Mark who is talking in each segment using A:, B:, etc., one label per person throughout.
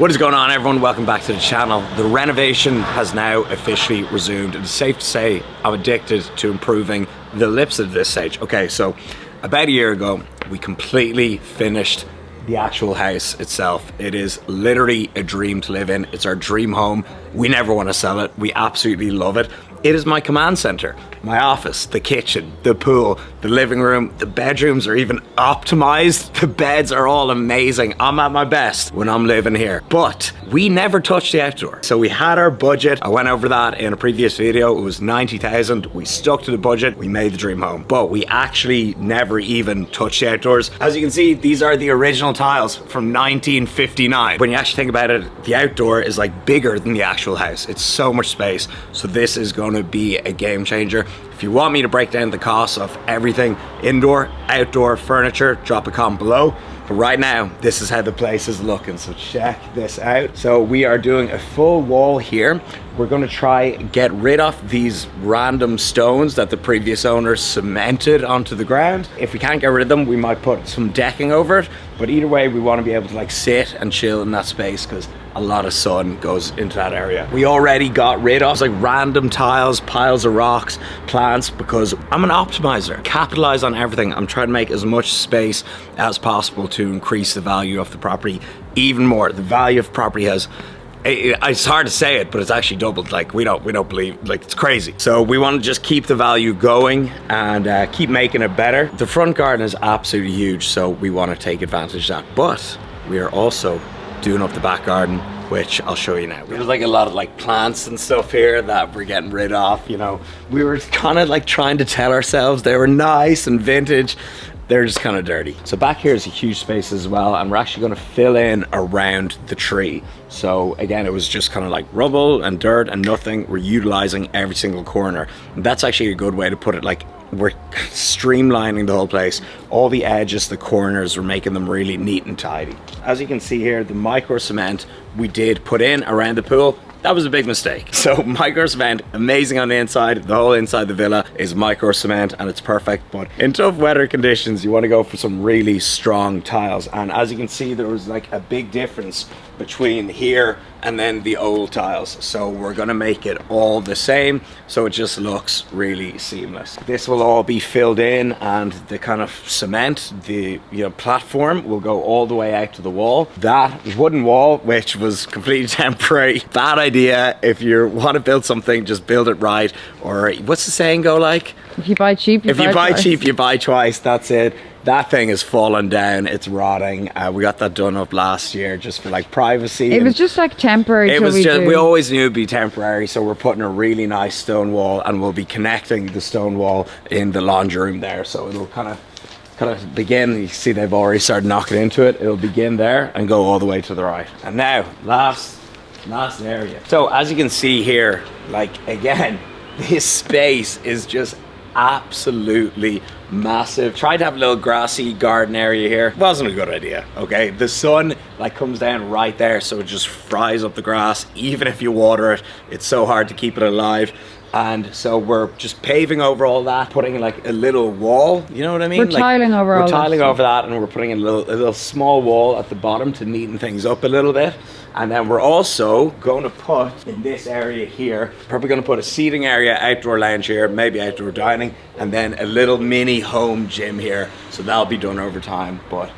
A: What is going on, everyone? Welcome back to the channel. The renovation has now officially resumed. It's safe to say I'm addicted to improving the Lipsett at this stage. Okay, so about a year ago, we completely finished the actual house itself. It is literally a dream to live in. It's our dream home. We never want to sell it. We absolutely love it. It is my command center, my office, the kitchen, the pool, the living room, the bedrooms are even optimized. The beds are all amazing. I'm at my best when I'm living here, but we never touched the outdoor. So we had our budget. I went over that in a previous video. It was 90,000. We stuck to the budget. We made the dream home, but we actually never even touched the outdoors. As you can see, these are the original tiles from 1959. When you actually think about it, the outdoor is like bigger than the actual house. It's so much space. So this is going to be a game changer. If you want me to break down the costs of everything, indoor, outdoor, furniture, drop a comment below. But right now, this is how the place is looking, so check this out. So we are doing a full wall here. We're gonna try get rid of these random stones that the previous owners cemented onto the ground. If we can't get rid of them, we might put some decking over it. But either way, we wanna be able to like sit and chill in that space because a lot of sun goes into that area. We already got rid of like random tiles, piles of rocks, plants, because I'm an optimizer. Capitalize on everything. I'm trying to make as much space as possible to increase the value of the property even more. The value of property has, it's hard to say it, but it's actually doubled. Like we don't believe, like it's crazy. So we want to just keep the value going and keep making it better. The front garden is absolutely huge, so we want to take advantage of that. But we are also doing up the back garden, which I'll show you now. There's like a lot of like plants and stuff here that we're getting rid of. You know, we were kind of like trying to tell ourselves they were nice and vintage. They're just kind of dirty. So back here is a huge space as well, and we're actually going to fill in around the tree. So again, it was just kind of like rubble and dirt and nothing. We're utilizing every single corner. And that's actually a good way to put it. Like, we're streamlining the whole place. All the edges, the corners, we're making them really neat and tidy. As you can see here, the micro cement we did put in around the pool, that was a big mistake. So micro cement, amazing on the inside. The whole inside the villa is micro cement and it's perfect. But in tough weather conditions, you want to go for some really strong tiles. And as you can see, there was like a big difference between here and then the old tiles. So we're gonna make it all the same, so it just looks really seamless. This will all be filled in, and the kind of cement, the platform will go all the way out to the wall. That wooden wall, which was completely temporary, bad idea. If you want to build something, just build it right. Or what's the saying go like?
B: If you buy cheap, you buy
A: cheap, you buy twice. That's it. That thing is falling down, it's rotting. We got that done up last year just for like privacy.
B: It was just like temporary.
A: We always knew it'd be temporary, so we're putting a really nice stone wall, and we'll be connecting the stone wall in the laundry room there. So it'll kind of begin. You see they've already started knocking into it. It'll begin there and go all the way to the right. And now, last area. So as you can see here, like again, this space is just absolutely massive. Tried to have a little grassy garden area here. Wasn't a good idea, okay? The sun like comes down right there, so it just fries up the grass. Even if you water it, it's so hard to keep it alive. And so we're just paving over all that, putting like a little wall, you know what I mean?
B: We're tiling over all that.
A: We're tiling over that, and we're putting a little small wall at the bottom to neaten things up a little bit. And then we're also going to put in this area here, probably going to put a seating area, outdoor lounge here, maybe outdoor dining, and then a little mini home gym here. So that'll be done over time, but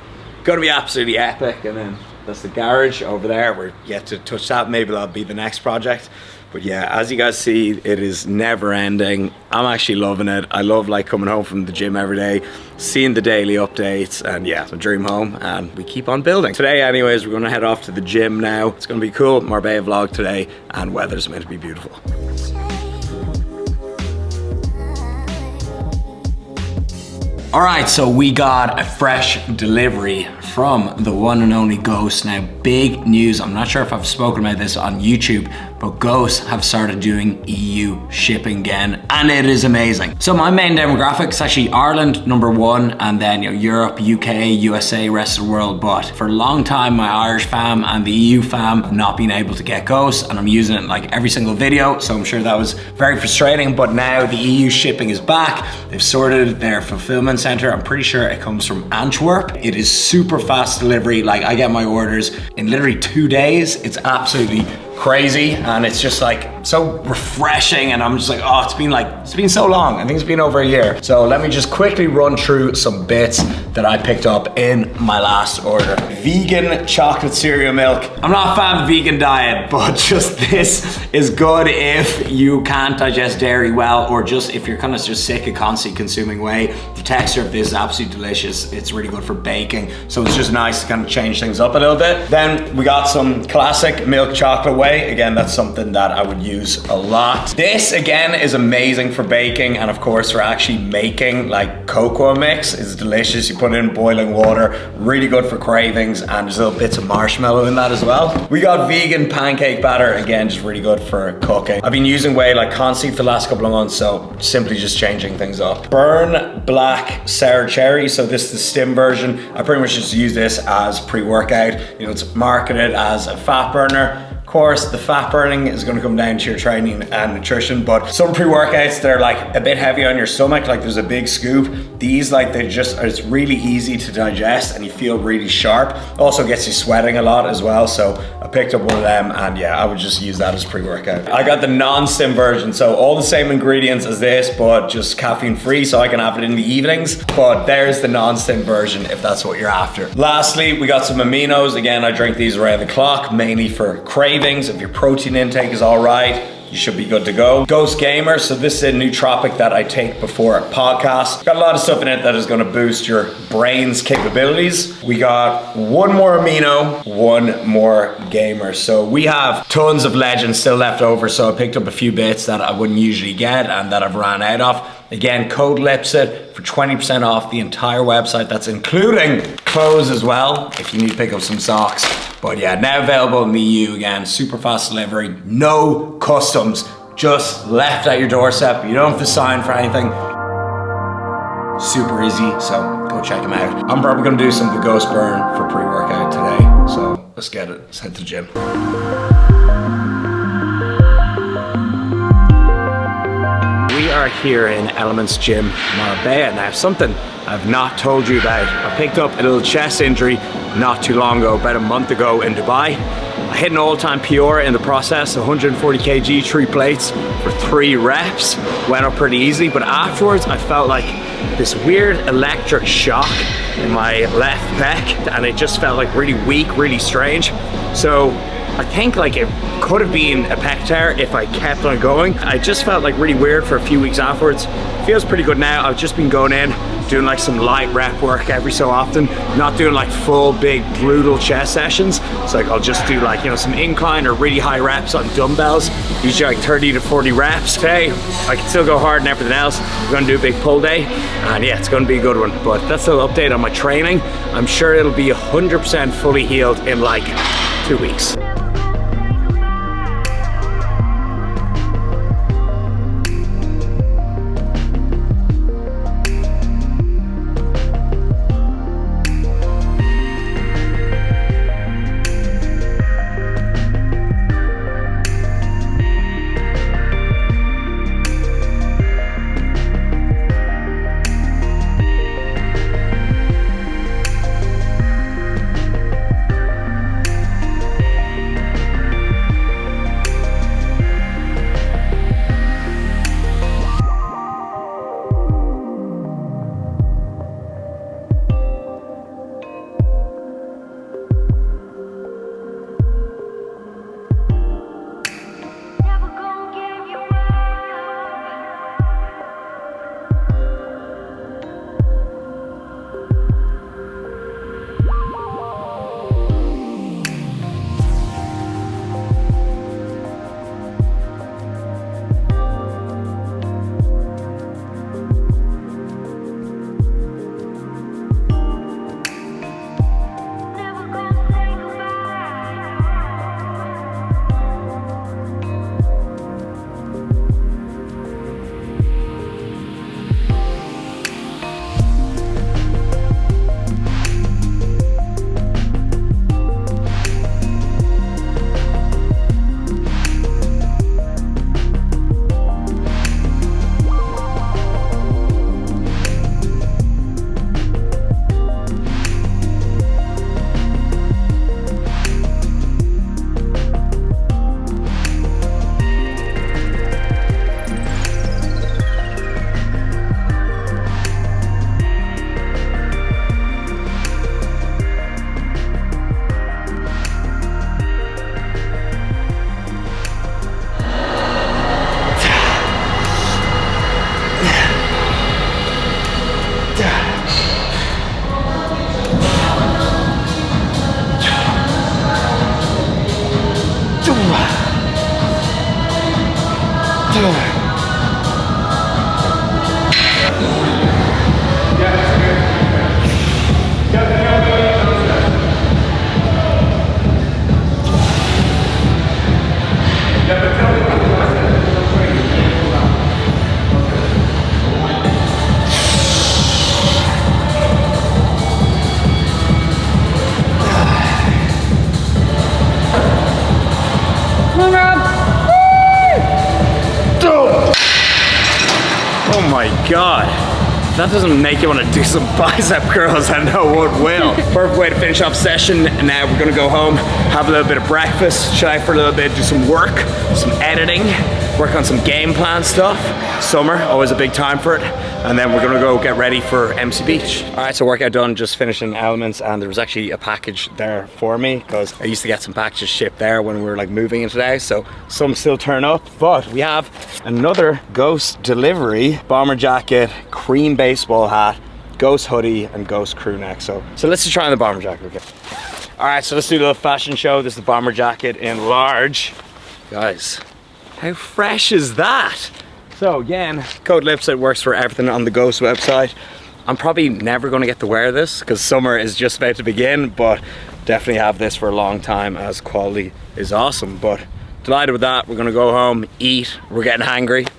A: going to be absolutely epic. And then that's the garage over there. We're yet to touch that. Maybe that'll be the next project. But yeah, as you guys see, it is never ending. I'm actually loving it. I love like coming home from the gym every day, seeing the daily updates, and yeah, it's a dream home, and we keep on building. Today anyways, we're gonna head off to the gym now. It's gonna be cool, Marbella vlog today, and weather's meant to be beautiful. All right, so we got a fresh delivery from the one and only Ghost. Now, big news. I'm not sure if I've spoken about this on YouTube, but Ghost have started doing EU shipping again, and it is amazing. So my main demographic is actually Ireland, #1, and then Europe, UK, USA, rest of the world. But for a long time, my Irish fam and the EU fam have not been able to get Ghost, and I'm using it in like every single video, so I'm sure that was very frustrating. But now the EU shipping is back. They've sorted their fulfillment center. I'm pretty sure it comes from Antwerp. It is super fast delivery. Like, I get my orders in literally 2 days. It's absolutely crazy, and it's just like so refreshing, and I'm just like, oh, it's been so long. I think it's been over a year. So let me just quickly run through some bits that I picked up in my last order. Vegan chocolate cereal milk. I'm not a fan of the vegan diet, but just this is good if you can't digest dairy well, or just if you're kind of just sick of constantly consuming whey. The texture of this is absolutely delicious. It's really good for baking, so it's just nice to kind of change things up a little bit. Then we got some classic milk chocolate whey. Again, that's something that I would use a lot. This again is amazing for baking, and of course for actually making like cocoa mix. It's delicious. You put it in boiling water, really good for cravings, and there's little bits of marshmallow in that as well. We got vegan pancake batter, again, just really good for cooking. I've been using whey like constantly for the last couple of months, so simply just changing things up. Burn black sour cherry. So this is the stim version. I pretty much just use this as pre-workout. You know, it's marketed as a fat burner. Of course, the fat burning is going to come down to your training and nutrition, but some pre-workouts, they're like a bit heavy on your stomach, like there's a big scoop. These, like, it's really easy to digest and you feel really sharp. Also gets you sweating a lot as well, so I picked up one of them, and yeah, I would just use that as pre-workout. I got the non-stim version, so all the same ingredients as this, but just caffeine free, so I can have it in the evenings, but there's the non-stim version if that's what you're after. Lastly, we got some aminos. Again, I drink these around the clock, mainly for cravings. If your protein intake is all right, you should be good to go. Ghost Gamer, so this is a nootropic that I take before a podcast. Got a lot of stuff in it that is gonna boost your brain's capabilities. We got one more amino, one more gamer. So we have tons of legends still left over, so I picked up a few bits that I wouldn't usually get and that I've ran out of. Again, code Lipsett for 20% off the entire website. That's including clothes as well, if you need to pick up some socks. But yeah, now available in the EU again, super fast delivery, no customs, just left at your doorstep. You don't have to sign for anything. Super easy, so go check them out. I'm probably gonna do some of the Ghost Burn for pre-workout today, so let's get it, let's head to the gym. We are here in Elements Gym, Marbella. Now, something I've not told you about. I picked up a little chest injury not too long ago, about a month ago in Dubai. I hit an all-time PR in the process, 140 kg, 3 plates for 3 reps. Went up pretty easily, but afterwards I felt like this weird electric shock in my left pec, and it just felt like really weak, really strange. So I think like it could have been a pec tear if I kept on going. I just felt like really weird for a few weeks afterwards. Feels pretty good now. I've just been going in, doing like some light rep work every so often, not doing like full big brutal chest sessions. So like I'll just do like, you know, some incline or really high reps on dumbbells, usually like 30 to 40 reps. Today I can still go hard and everything else. We're gonna do a big pull day, and yeah, it's gonna be a good one. But that's a little update on my training. I'm sure it'll be 100% fully healed in like 2 weeks. Oh my God. If that doesn't make you want to do some bicep curls, I know what will. Perfect way to finish off session. And now we're gonna go home, have a little bit of breakfast, chill out for a little bit, do some work, some editing, work on some game plan stuff. Summer, always a big time for it. And then we're gonna go get ready for MC Beach. All right, so workout done, just finishing elements, and there was actually a package there for me because I used to get some packages shipped there when we were like moving in today. So some still turn up, but we have another Ghost delivery, bomber jacket, cream baseball hat, Ghost hoodie, and Ghost crew neck. So let's just try on the bomber jacket. Okay. All right, so let's do a little fashion show. This is the bomber jacket in large. Guys, how fresh is that? So again, code Lipsett works for everything on the Ghost website. I'm probably never going to get to wear this because summer is just about to begin, but definitely have this for a long time as quality is awesome. But delighted with that. We're going to go home, eat. We're getting hangry.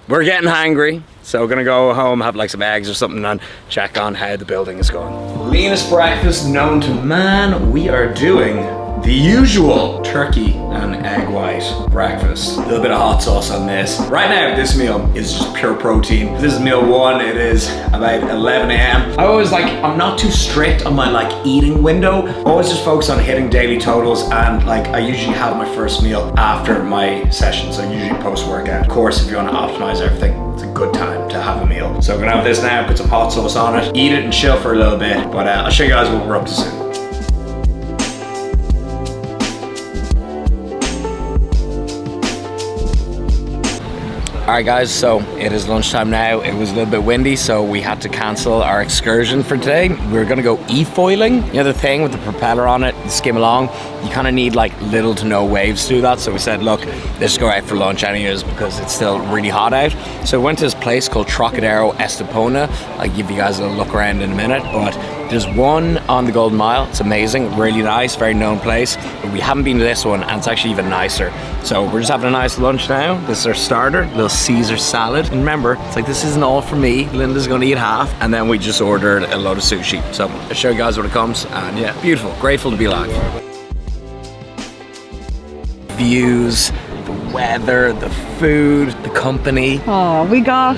A: We're getting hangry. So we're going to go home, have like some eggs or something, and check on how the building is going. Leanest breakfast known to man. We are doing the usual turkey and egg white breakfast. A little bit of hot sauce on this. Right now, this meal is just pure protein. This is meal one. It is about 11 a.m. I'm not too strict on my like eating window. Always just focus on hitting daily totals, and like I usually have my first meal after my session, so usually post-workout. Of course, if you want to optimize everything, it's a good time to have a meal. So I'm gonna have this now, put some hot sauce on it, eat it and chill for a little bit, but I'll show you guys what we're up to soon. Alright guys, so it is lunchtime now. It was a little bit windy, so we had to cancel our excursion for today. We were gonna go e-foiling. You know the thing with the propeller on it, you skim along, you kind of need like little to no waves to do that. So we said, look, let's go out for lunch anyways because it's still really hot out. So we went to this place called Trocadero Estepona. I'll give you guys a look around in a minute, but there's one on the Golden Mile. It's amazing, really nice, very known place. But we haven't been to this one, and it's actually even nicer. So we're just having a nice lunch now. This is our starter, little Caesar salad. And remember, it's like this isn't all for me. Linda's gonna eat half, and then we just ordered a load of sushi. So I'll show you guys when it comes, and yeah, beautiful, grateful to be alive. Views, the weather, the food, the company.
B: Oh, we got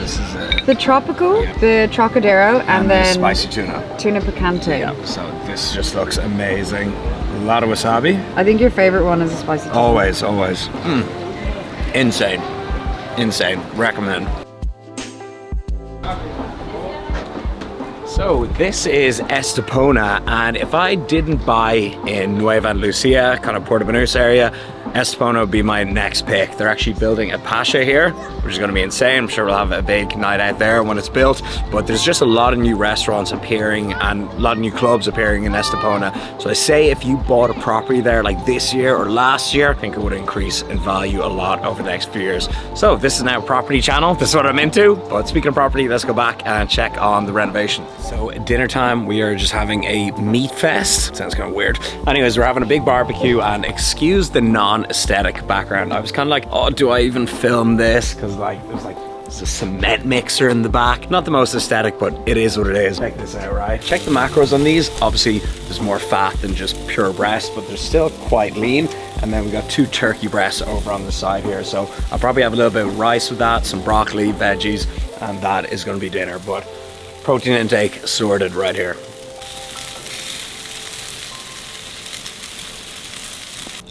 B: the tropical, the Trocadero, and then
A: spicy tuna
B: picante.
A: Yeah, so this just looks amazing. A lot of wasabi.
B: I think your favorite one is the spicy tuna.
A: Always. Insane, recommend. So this is Estepona, and if I didn't buy in Nueva Lucia, kind of Puerto Banús area, Estepona would be my next pick. They're actually building a Pasha here, which is going to be insane. I'm sure we'll have a big night out there when it's built, but there's just a lot of new restaurants appearing and a lot of new clubs appearing in Estepona. So I say if you bought a property there like this year or last year, I think it would increase in value a lot over the next few years. So this is now a property channel. This is what I'm into. But speaking of property, let's go back and check on the renovation. So at dinner time, we are just having a meat fest. Sounds kind of weird. Anyways, we're having a big barbecue, and excuse the non-aesthetic background. I was kind of like, oh, do I even film this? Because like, there's a cement mixer in the back. Not the most aesthetic, but it is what it is. Check this out, right? Check the macros on these. Obviously, there's more fat than just pure breast, but they're still quite lean. And then we got 2 turkey breasts over on the side here. So I'll probably have a little bit of rice with that, some broccoli, veggies, and that is going to be dinner. But protein intake sorted right here.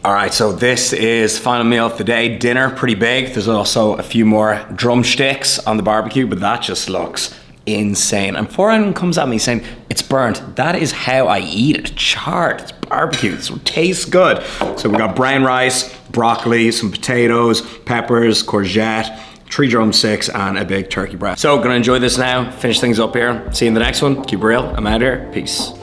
A: All right, so this is final meal of the day. Dinner, pretty big. There's also a few more drumsticks on the barbecue, but that just looks insane. And before anyone comes at me saying it's burnt, that is how I eat it. Charred, it's barbecue, so it tastes good. So we got brown rice, broccoli, some potatoes, peppers, courgette, 3 drumsticks, and a big turkey breast. So gonna enjoy this now, finish things up here. See you in the next one. Keep it real, I'm out here, peace.